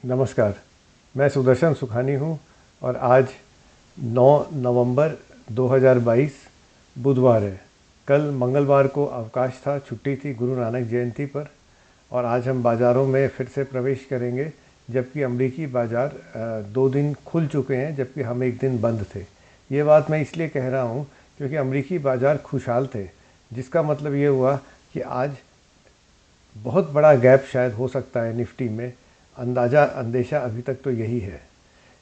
नमस्कार, मैं सुदर्शन सुखानी हूँ और आज 9 नवंबर 2022 बुधवार है। कल मंगलवार को अवकाश था, छुट्टी थी गुरु नानक जयंती पर और आज हम बाज़ारों में फिर से प्रवेश करेंगे, जबकि अमरीकी बाज़ार 2 दिन खुल चुके हैं जबकि हम 1 दिन बंद थे। ये बात मैं इसलिए कह रहा हूँ क्योंकि अमरीकी बाज़ार खुशहाल थे, जिसका मतलब ये हुआ कि आज बहुत बड़ा गैप शायद हो सकता है निफ्टी में। अंदेशा अभी तक तो यही है।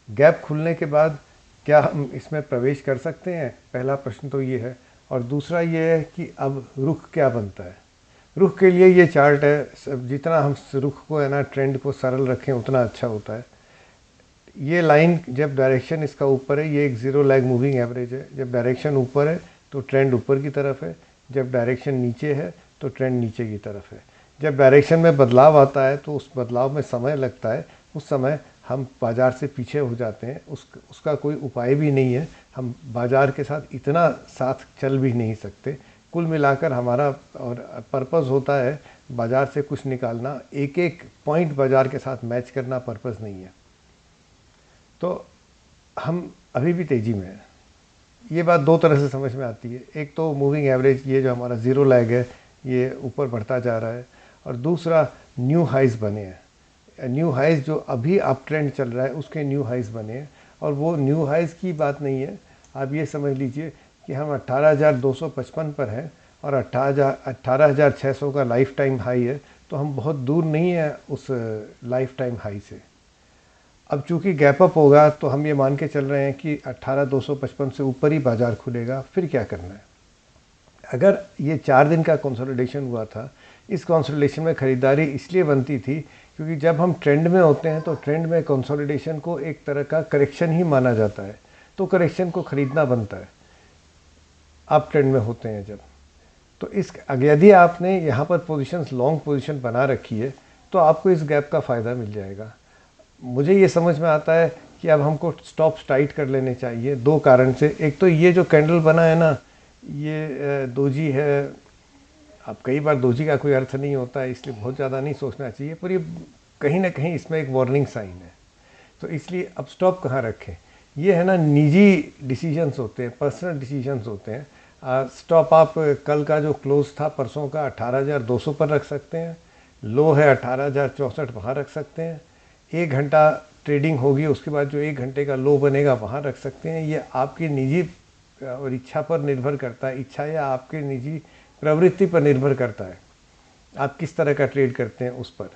गैप खुलने के बाद क्या हम इसमें प्रवेश कर सकते हैं, पहला प्रश्न तो ये है। और दूसरा ये है कि अब रुख क्या बनता है। रुख के लिए ये चार्ट है, जितना हम रुख को है ना, ट्रेंड को सरल रखें उतना अच्छा होता है। ये लाइन जब डायरेक्शन इसका ऊपर है, ये एक ज़ीरो लैग मूविंग एवरेज है। जब डायरेक्शन ऊपर है तो ट्रेंड ऊपर की तरफ है, जब डायरेक्शन नीचे है तो ट्रेंड नीचे की तरफ है। जब डायरेक्शन में बदलाव आता है तो उस बदलाव में समय लगता है, उस समय हम बाज़ार से पीछे हो जाते हैं। उसका कोई उपाय भी नहीं है, हम बाज़ार के साथ इतना साथ चल भी नहीं सकते। कुल मिलाकर हमारा और पर्पज़ होता है बाज़ार से कुछ निकालना, एक एक पॉइंट बाज़ार के साथ मैच करना पर्पज़ नहीं है। तो हम अभी भी तेज़ी में हैं। ये बात दो तरह से समझ में आती है। एक तो मूविंग एवरेज, ये जो हमारा ज़ीरो लैग है, ये ऊपर बढ़ता जा रहा है। और दूसरा न्यू हाइज़ बने हैं। न्यू हाइज़ जो अभी अप ट्रेंड चल रहा है उसके न्यू हाइज़ बने हैं। और वो न्यू हाइज़ की बात नहीं है, आप ये समझ लीजिए कि हम 18,255 पर हैं और 18,600 का लाइफ टाइम हाई है। तो हम बहुत दूर नहीं है उस लाइफ टाइम हाई से। अब चूंकि गैप अप होगा तो हम ये मान के चल रहे हैं कि 18,255 से ऊपर ही बाज़ार खुलेगा। फिर क्या करना है? अगर ये 4 दिन का कंसोलिडेशन हुआ था, इस कंसोलिडेशन में ख़रीदारी इसलिए बनती थी क्योंकि जब हम ट्रेंड में होते हैं तो ट्रेंड में कंसोलिडेशन को एक तरह का करेक्शन ही माना जाता है, तो करेक्शन को ख़रीदना बनता है। आप ट्रेंड में होते हैं जब, तो इस यदि आपने यहाँ पर पोजीशंस लॉन्ग पोजीशन बना रखी है तो आपको इस गैप का फ़ायदा मिल जाएगा। मुझे ये समझ में आता है कि अब हमको स्टॉप्स टाइट कर लेने चाहिए, 2 कारण से। एक तो ये जो कैंडल बना है ना, ये डोजी है। अब कई बार डोजी का कोई अर्थ नहीं होता है, इसलिए बहुत ज़्यादा नहीं सोचना चाहिए, पर ये कहीं ना कहीं इसमें एक वार्निंग साइन है। तो इसलिए अब स्टॉप कहाँ रखें? ये है ना, निजी डिसीजंस होते हैं, पर्सनल डिसीजंस होते हैं। स्टॉप आप कल का जो क्लोज था परसों का 18,200 पर रख सकते हैं, लो है 18,064 वहाँ रख सकते हैं। 1 घंटा ट्रेडिंग होगी, उसके बाद जो 1 घंटे का लो बनेगा वहाँ रख सकते हैं। ये आपकी निजी और इच्छा पर निर्भर करता है, इच्छा या आपके निजी प्रवृत्ति पर निर्भर करता है, आप किस तरह का ट्रेड करते हैं उस पर।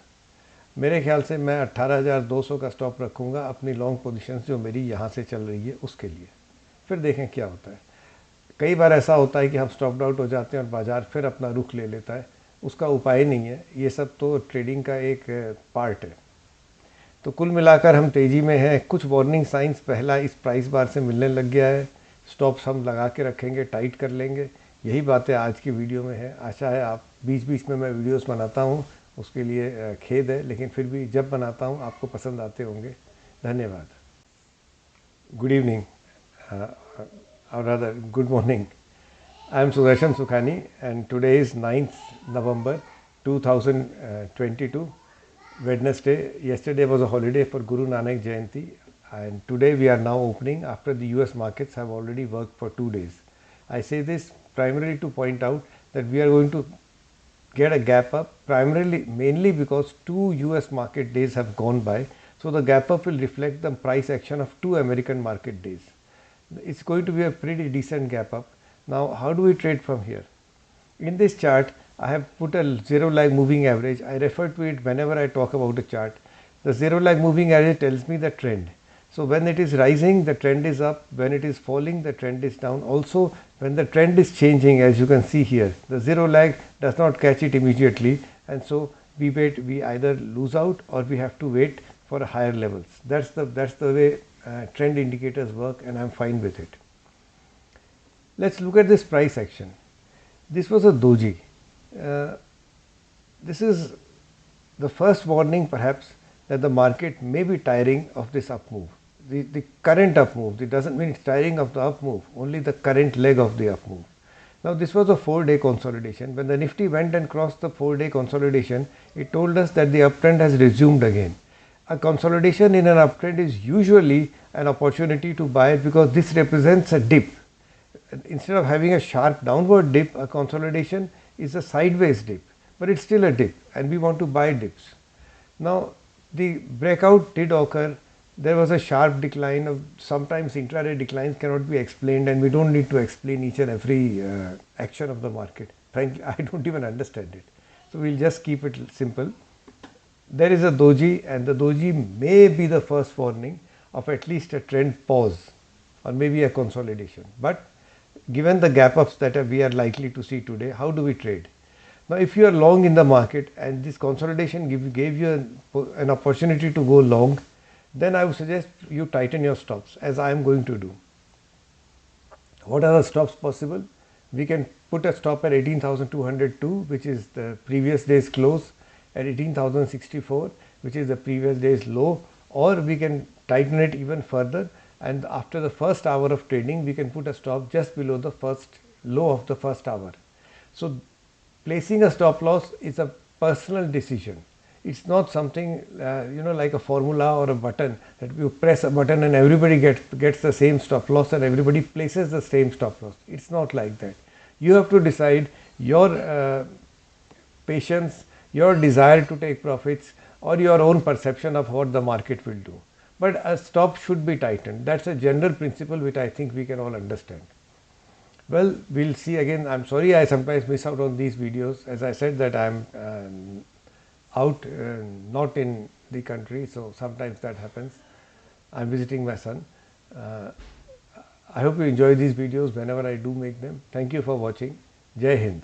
मेरे ख्याल से मैं 18,200 का स्टॉप रखूँगा अपनी लॉन्ग पोजीशंस जो मेरी यहाँ से चल रही है उसके लिए। फिर देखें क्या होता है। कई बार ऐसा होता है कि हम स्टॉप आउट हो जाते हैं और बाज़ार फिर अपना रुख ले लेता है, उसका उपाय नहीं है। ये सब तो ट्रेडिंग का एक पार्ट है। तो कुल मिलाकर हम तेज़ी में हैं। कुछ वार्निंग साइंस पहला इस प्राइस बार से मिलने लग गया है। स्टॉप्स हम लगा के रखेंगे, टाइट कर लेंगे। यही बातें आज की वीडियो में है। आशा है आप बीच बीच में मैं वीडियोस बनाता हूँ, उसके लिए खेद है, लेकिन फिर भी जब बनाता हूँ आपको पसंद आते होंगे। धन्यवाद। Good evening, or rather good morning. I am Sudarshan Sukhani and today is 9th November 2022, Wednesday. Yesterday was a holiday for Guru Nanak Jayanti and today we are now opening after the US markets have already worked for 2 days. I say this primarily to point out that we are going to get a gap up, mainly because 2 US market days have gone by. So the gap up will reflect the price action of 2 American market days. It's going to be a pretty decent gap up. Now how do we trade from here? In this chart I have put a zero lag moving average. I refer to it whenever I talk about a chart. The zero lag moving average tells me the trend. So when it is rising, the trend is up. When it is falling, the trend is down. Also when the trend is changing, as you can see here, the zero lag does not catch it immediately, and so we either lose out or we have to wait for higher levels. That's the way trend indicators work, and I'm fine with it. Let's look at this price action. This was a doji. This is the first warning perhaps that the market may be tiring of this up move. The current up move, it doesn't mean it's tiring of the up move, only the current leg of the up move. Now this was a 4-day consolidation. When the Nifty went and crossed the 4-day consolidation, it told us that the uptrend has resumed again. a consolidation in an uptrend is usually an opportunity to buy it, because this represents a dip. Instead of having a sharp downward dip, a consolidation is a sideways dip, but it's still a dip and we want to buy dips. Now the breakout did occur. There was a sharp decline. Of sometimes intraday declines cannot be explained, and we don't need to explain each and every action of the market. Frankly, I don't even understand it. So we'll just keep it simple. There is a doji, and the doji may be the first warning of at least a trend pause or maybe a consolidation. But given the gap ups that we are likely to see today, how do we trade? Now, if you are long in the market and this consolidation gave you an opportunity to go long, then I would suggest you tighten your stops, as I am going to do. What are the stops possible? We can put a stop at 18,202, which is the previous day's close, at 18,064, which is the previous day's low, or we can tighten it even further, and after the first hour of trading we can put a stop just below the first low of the first hour. So placing a stop loss is a personal decision. It's not something like a formula or a button that you press a button and everybody gets the same stop loss and everybody places the same stop loss. It's not like that. You have to decide your patience, your desire to take profits, or your own perception of what the market will do. But a stop should be tightened. That's a general principle which I think we can all understand. Well, we'll see again. I'm sorry I sometimes miss out on these videos. As I said that I'm out, not in the country, so sometimes that happens. I'm visiting my son. I hope you enjoy these videos whenever I do make them. Thank you for watching. Jai Hind.